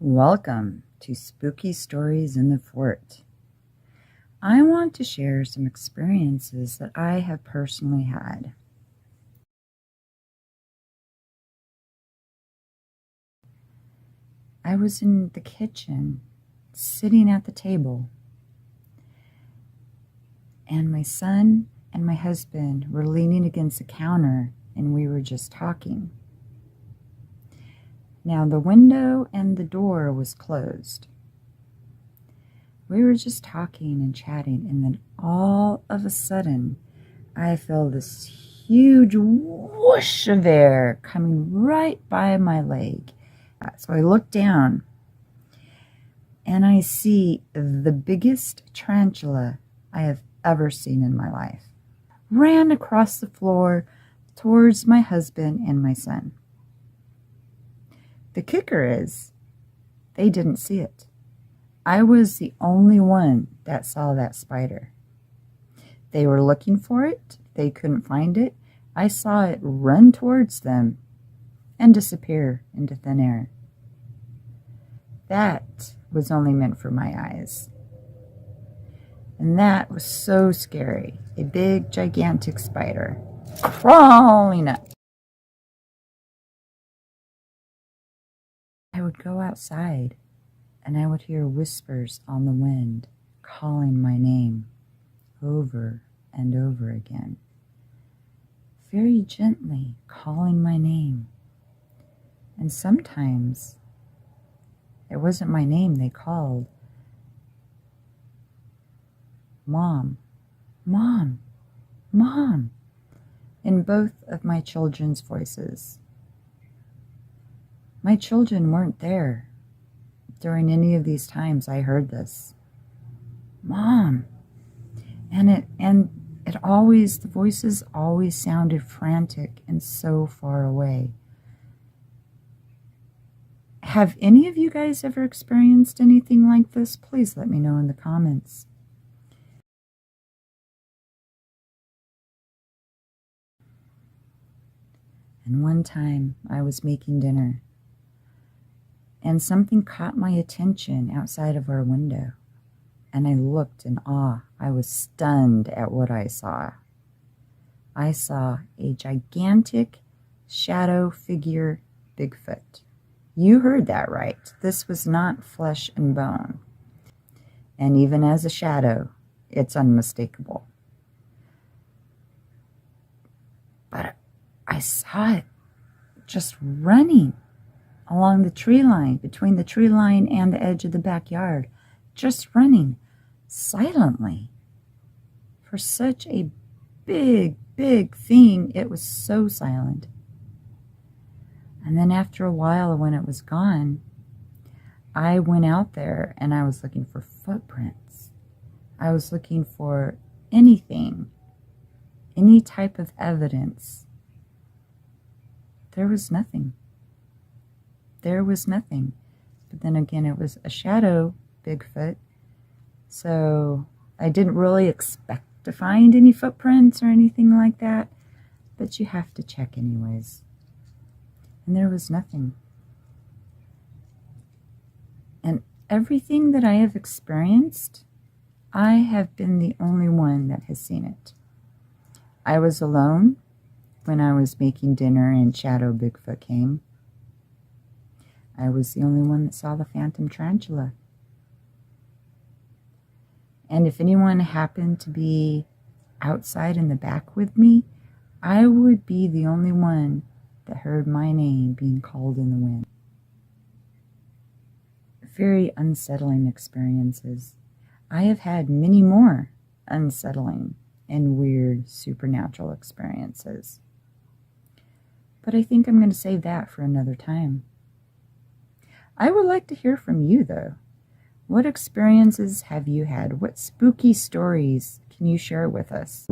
Welcome to Spooky Stories in the Fort. I want to share some experiences that I have personally had. I was in the kitchen, sitting at the table, and my son and my husband were leaning against the counter, and we were just talking. Now, the window and the door was closed. We were just talking and chatting, and then all of a sudden, I feel this huge whoosh of air coming right by my leg. So I look down, and I see the biggest tarantula I have ever seen in my life. Ran across the floor towards my husband and my son. The kicker is, they didn't see it. I was the only one that saw that spider. They were looking for it. They couldn't find it. I saw it run towards them and disappear into thin air. That was only meant for my eyes. And that was so scary. A big, gigantic spider crawling up. I would go outside and I would hear whispers on the wind calling my name over and over again. Very gently calling my name. And sometimes it wasn't my name they called. Mom, Mom, Mom, in both of my children's voices. My children weren't there during any of these times I heard this. Mom. And it always, the voices always sounded frantic and so far away. Have any of you guys ever experienced anything like this? Please let me know in the comments. And one time I was making dinner, and something caught my attention outside of our window. And I looked in awe. I was stunned at what I saw. I saw a gigantic shadow figure Bigfoot. You heard that right. This was not flesh and bone. And even as a shadow, it's unmistakable. But I saw it just running along the tree line, between the tree line and the edge of the backyard, just running silently. For such a big, big thing, it was so silent. And then after a while, when it was gone, I went out there and I was looking for footprints. I was looking for anything, any type of evidence. There was nothing. There was nothing. But then again, it was a shadow Bigfoot. So I didn't really expect to find any footprints or anything like that. But you have to check anyways. And there was nothing. And everything that I have experienced, I have been the only one that has seen it. I was alone when I was making dinner and Shadow Bigfoot came. I was the only one that saw the phantom tarantula. And if anyone happened to be outside in the back with me, I would be the only one that heard my name being called in the wind. Very unsettling experiences. I have had many more unsettling and weird supernatural experiences. But I think I'm going to save that for another time. I would like to hear from you, though. What experiences have you had? What spooky stories can you share with us?